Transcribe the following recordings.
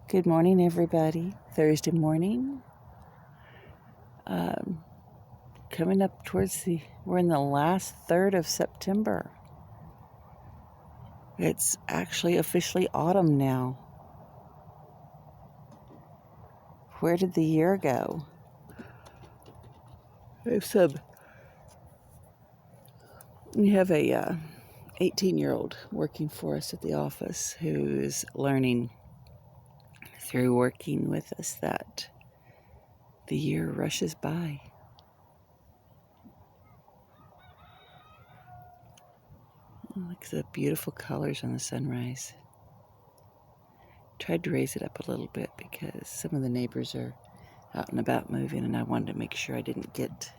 Good morning, everybody. Thursday morning. Um, Coming up we're in the last third of September. It's actually officially autumn now. Where did the year go? We have a 18-year-old working for us at the office who's learning through working with us that the year rushes by. Look at the beautiful colors on the sunrise. Tried to raise it up a little bit because some of the neighbors are out and about moving, and I wanted to make sure I didn't get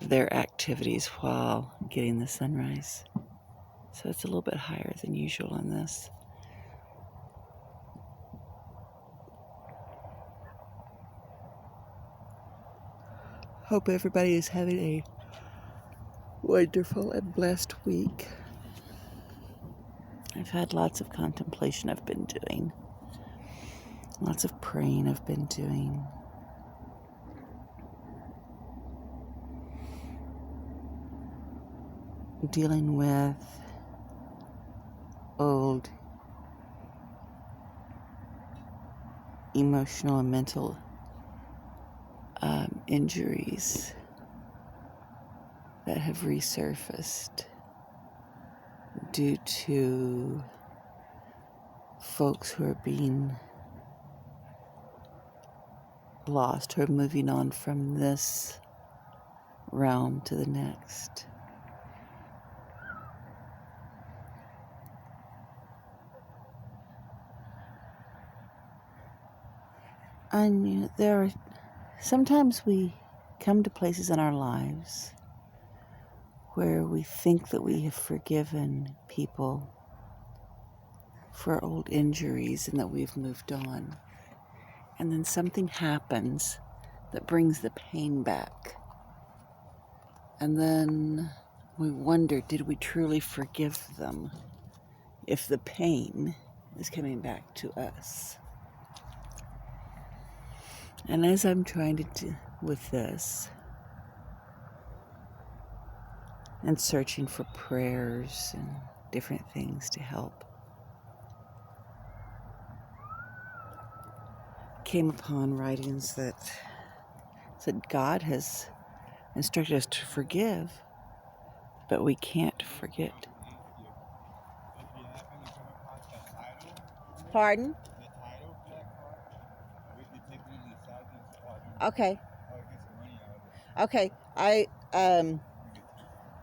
their activities while getting the sunrise. So it's a little bit higher than usual on this. Hope everybody is having a wonderful and blessed week. I've had lots of contemplation I've been doing. Lots of praying I've been doing. Dealing with old emotional and mental injuries that have resurfaced due to folks who are being lost, who are moving on from this realm to the next. And sometimes we come to places in our lives where we think that we have forgiven people for old injuries and that we've moved on. And then something happens that brings the pain back. And then we wonder, did we truly forgive them if the pain is coming back to us? And as I'm trying to deal with this and searching for prayers and different things to help, came upon writings that said God has instructed us to forgive, but we can't forget. Pardon? Okay. Okay.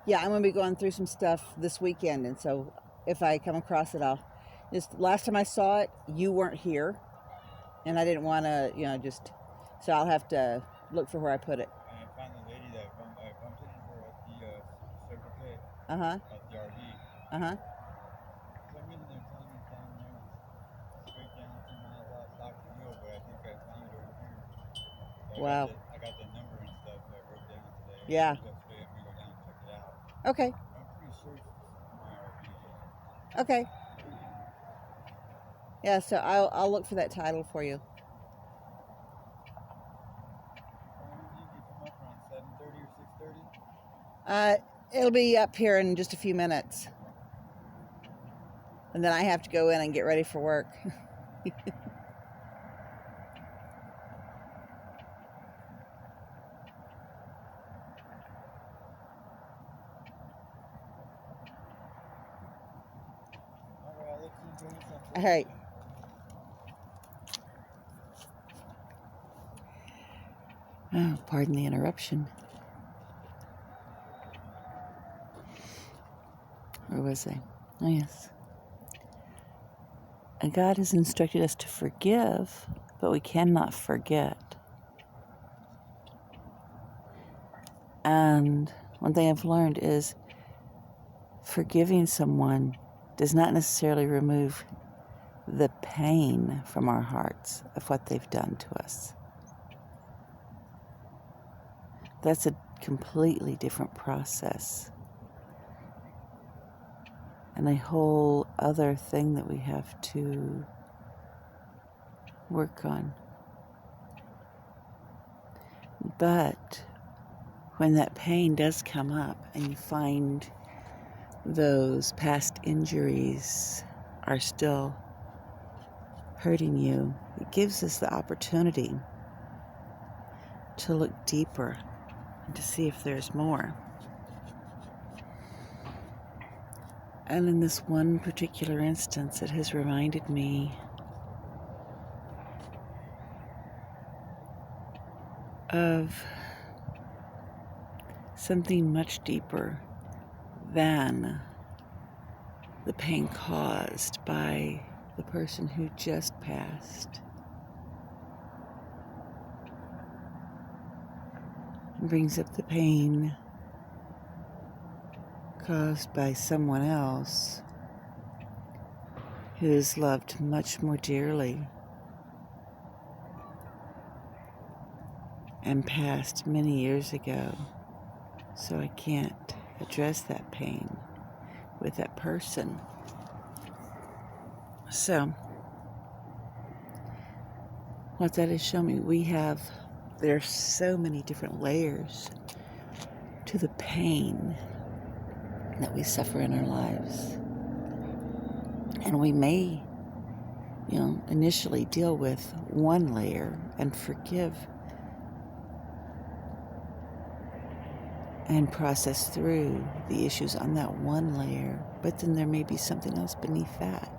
Yeah, I'm going to be going through some stuff this weekend, and so if I come across it, last time I saw it, you weren't here, and I didn't want to, so I'll have to look for where I put it. And I found the lady that I bumped into her at the Circle K. Uh-huh. At the RV. Uh-huh. For some reason they're telling me it's down there, straight down 2 miles off Stockton Hill, but I think I found it over here. So Wow. I got the number and stuff that I wrote down today. Yeah. Yesterday, I'm gonna go down and check it out. Okay. I'm pretty sure it's my RV. Okay. Yeah, so I'll look for that title for you. You can come up around 7:30 or 6:30. It'll be up here in just a few minutes. And then I have to go in and get ready for work. Alright, I'll let you enjoy yourself. All right. Oh, pardon the interruption. Where was I? Oh, yes. And God has instructed us to forgive, but we cannot forget. And one thing I've learned is forgiving someone does not necessarily remove the pain from our hearts of what they've done to us. That's a completely different process. And a whole other thing that we have to work on. But when that pain does come up and you find those past injuries are still hurting you, it gives us the opportunity to look deeper and to see if there's more. And in this one particular instance, it has reminded me of something much deeper than the pain caused by the person who just passed. It brings up the pain caused by someone else who is loved much more dearly and passed many years ago. So I can't address that pain with that person. So what that has shown me, there's so many different layers to the pain that we suffer in our lives. And we may, initially deal with one layer and forgive and process through the issues on that one layer, but then there may be something else beneath that.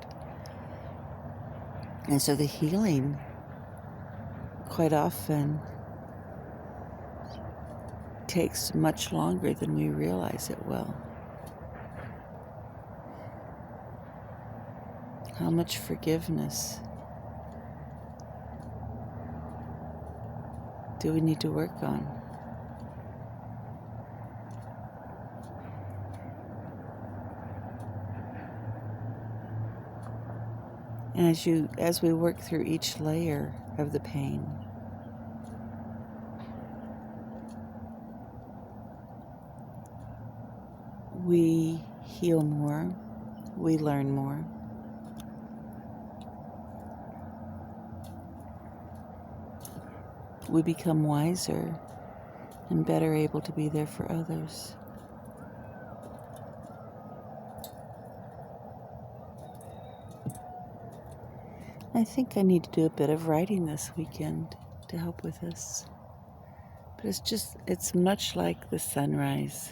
And so the healing quite often takes much longer than we realize it will. How much forgiveness do we need to work on? And as we work through each layer of the pain, we heal more, we learn more. We become wiser and better able to be there for others. I think I need to do a bit of writing this weekend to help with this. But it's much like the sunrise.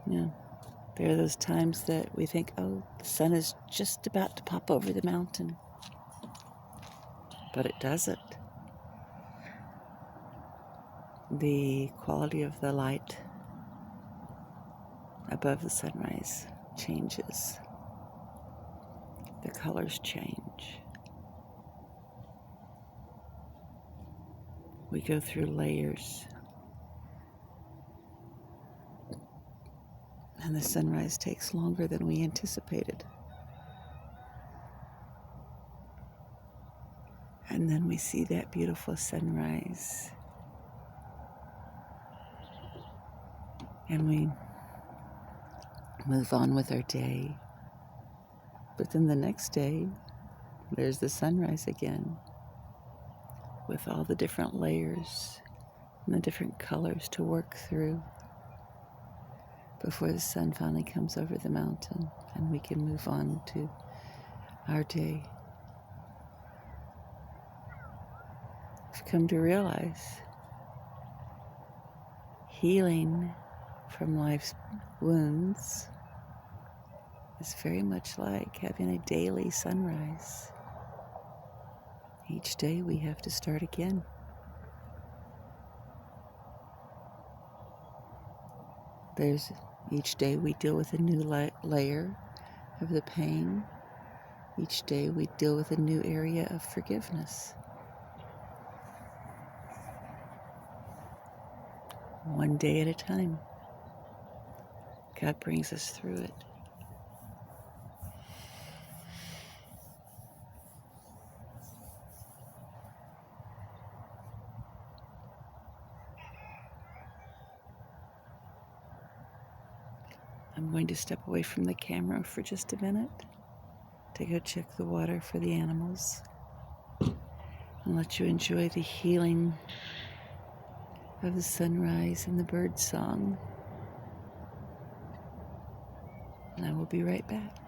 There are those times that we think, oh, the sun is just about to pop over the mountain. But it doesn't. The quality of the light above the sunrise changes. The colors change. We go through layers. And the sunrise takes longer than we anticipated. And then we see that beautiful sunrise. And we move on with our day. But then the next day, there's the sunrise again, with all the different layers and the different colors to work through before the sun finally comes over the mountain and we can move on to our day. I've come to realize healing from life's wounds is very much like having a daily sunrise. Each day we have to start again. Each day we deal with a new layer of the pain. Each day we deal with a new area of forgiveness. One day at a time. God brings us through it. I'm going to step away from the camera for just a minute to go check the water for the animals and let you enjoy the healing of the sunrise and the bird song. And I will be right back.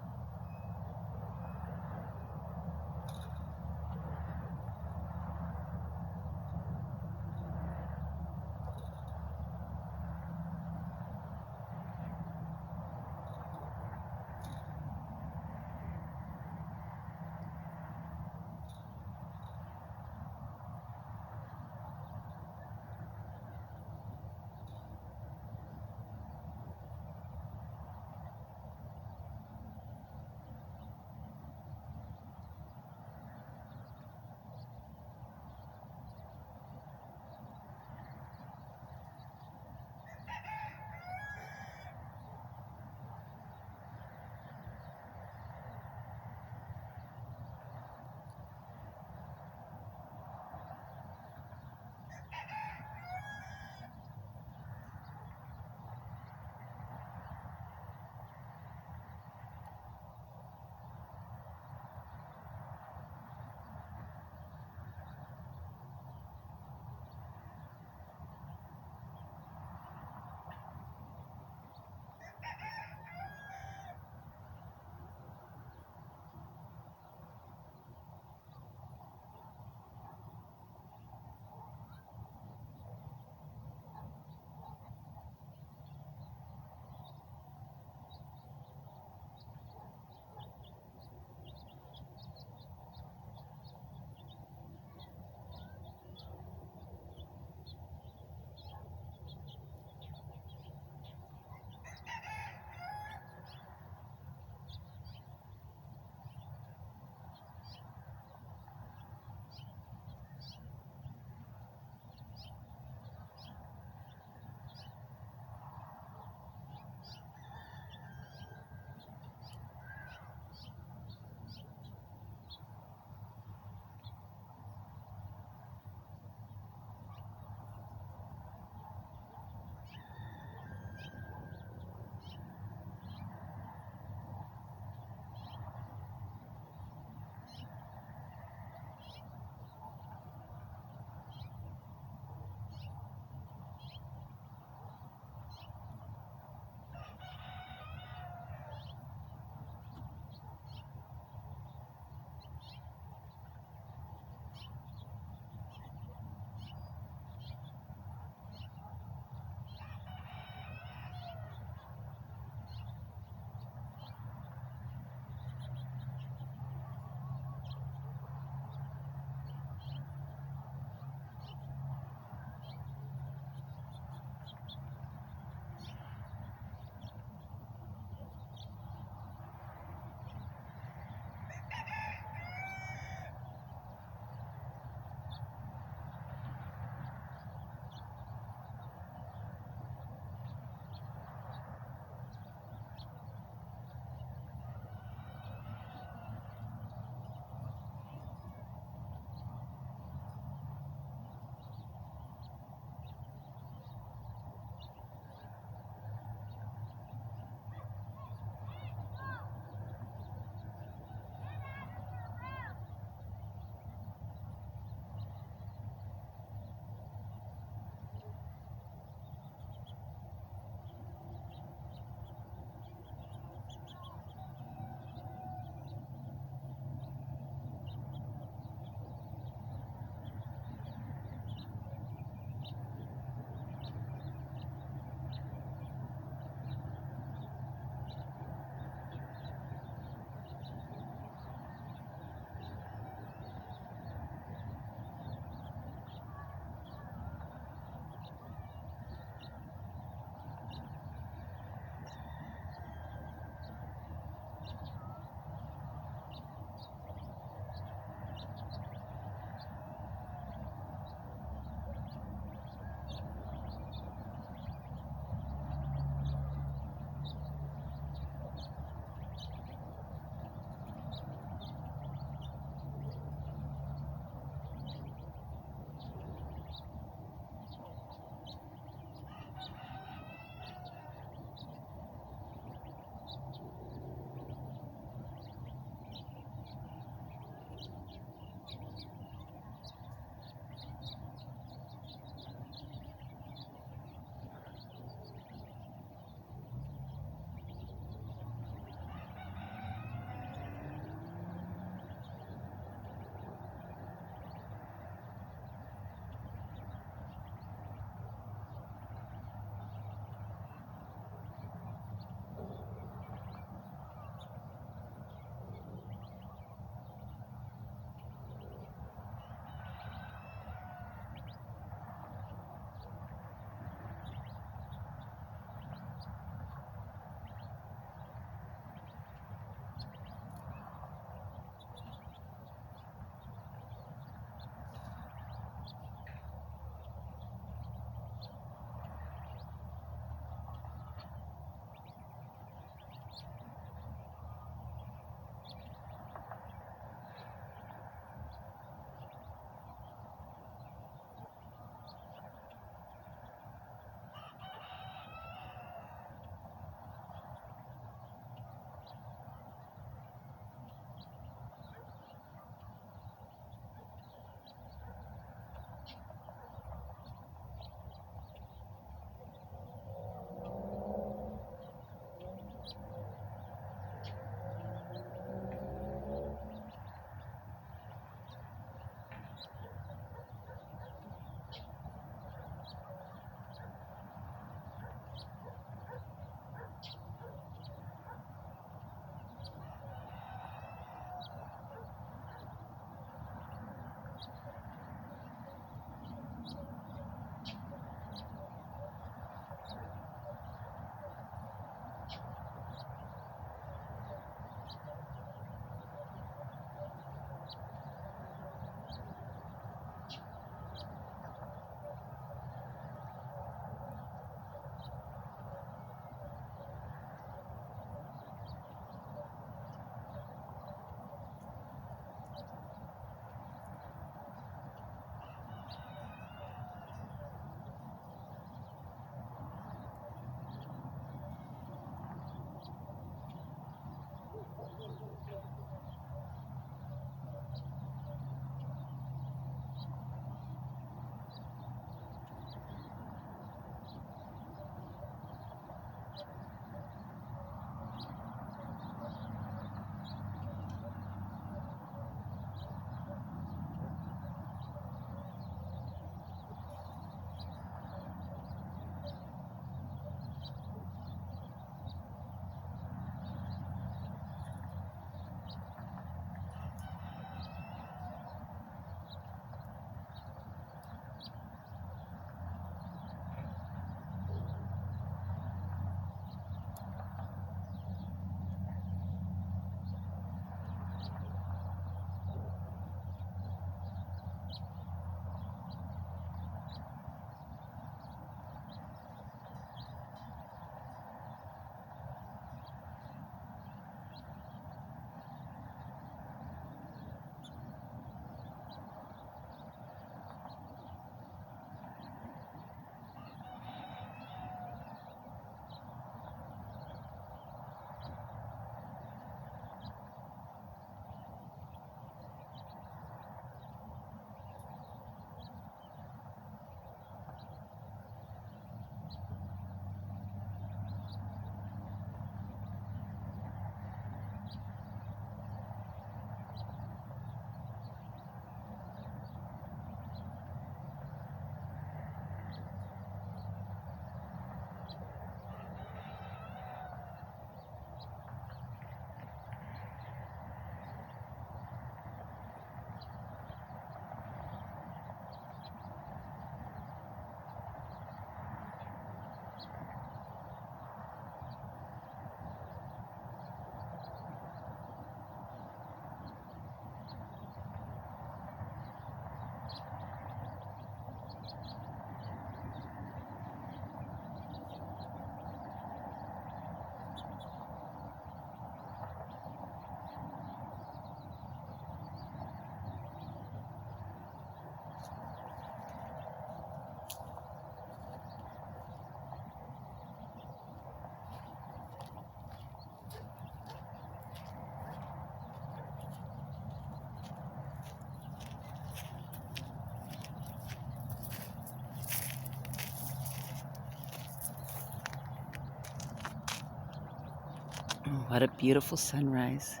Oh, what a beautiful sunrise.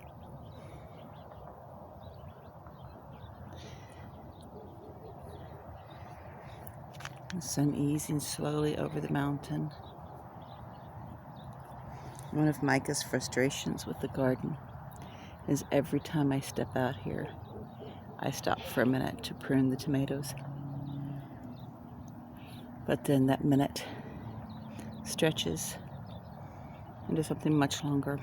The sun easing slowly over the mountain. One of Micah's frustrations with the garden is every time I step out here, I stop for a minute to prune the tomatoes. But then that minute stretches into something much longer.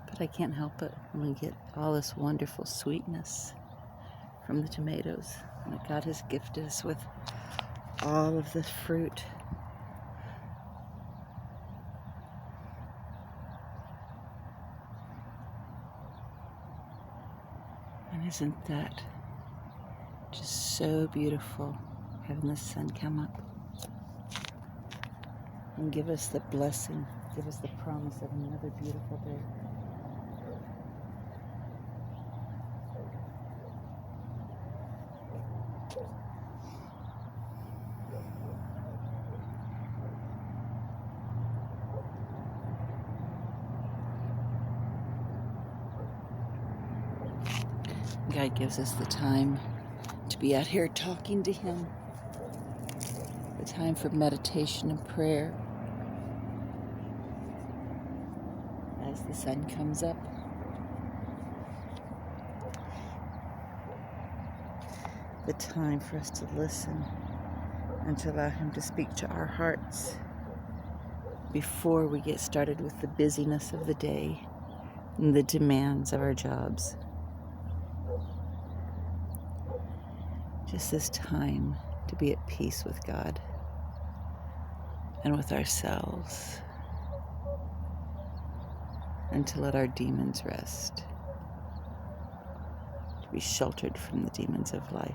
But I can't help it when we get all this wonderful sweetness from the tomatoes. And God has gifted us with all of this fruit. And isn't that just so beautiful, having the sun come up and give us the blessing, give us the promise of another beautiful day. God gives us the time to be out here talking to Him, the time for meditation and prayer as the sun comes up. The time for us to listen and to allow Him to speak to our hearts before we get started with the busyness of the day and the demands of our jobs. Just this time to be at peace with God and with ourselves, and to let our demons rest, to be sheltered from the demons of life.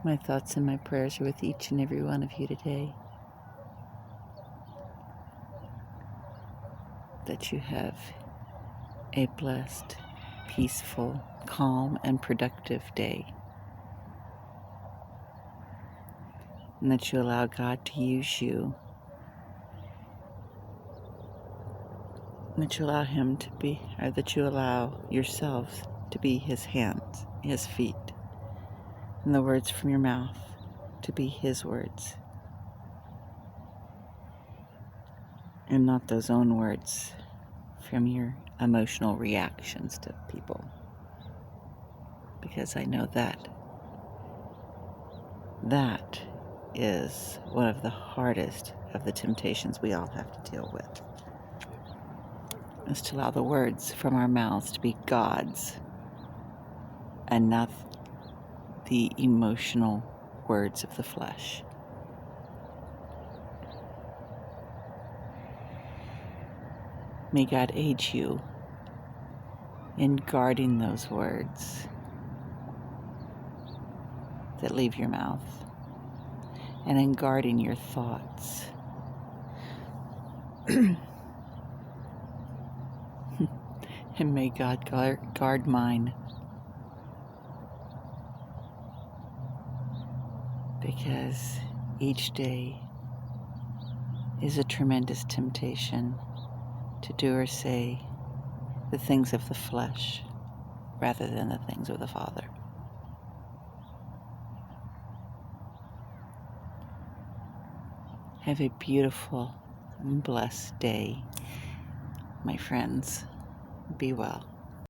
My thoughts and my prayers are with each and every one of you today. That you have a blessed, peaceful, calm, and productive day. And that you allow God to use you. And that you allow Him to be, or that you allow yourselves to be His hands, His feet, and the words from your mouth to be His words. And not those own words from your emotional reactions to people. Because I know that is one of the hardest of the temptations we all have to deal with. Is to allow the words from our mouths to be God's and not the emotional words of the flesh. May God aid you in guarding those words that leave your mouth, and in guarding your thoughts. And may God guard mine, because each day is a tremendous temptation to do or say the things of the flesh rather than the things of the Father. Have a beautiful and blessed day, my friends. Be well.